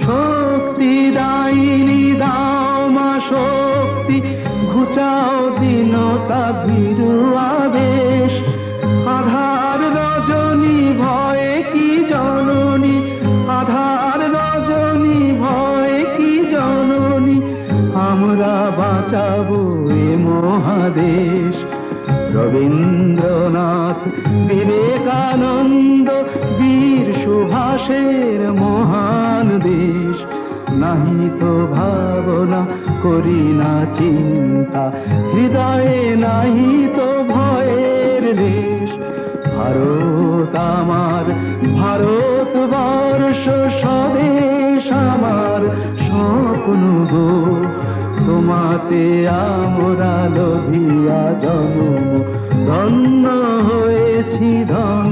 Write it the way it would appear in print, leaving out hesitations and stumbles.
শক্তি দায়িনী দাও মা শক্তি, ঘুচাও দীনতা ভীরু আবেশ। আধার রজনী ভয়ে কি জননী, আধার রজনী ভয়ে কি জননী, আমরা বাঁচাবো এ মহাদেশ। রবীন্দ্রনাথ, বিবেকানন্দ, বীর সুভাষের মহান দেশ। নাহি তো ভাবনা, করি না চিন্তা, হৃদয়ে নাহি তো ভয়ের লেশ। ভারত আমার, ভারতবর্ষ স্বদেশ আমার স্বপ্ন গো। তোমাতে আমরা লোভিয়া জন্ম, ধন্য হয়েছি ধন্য।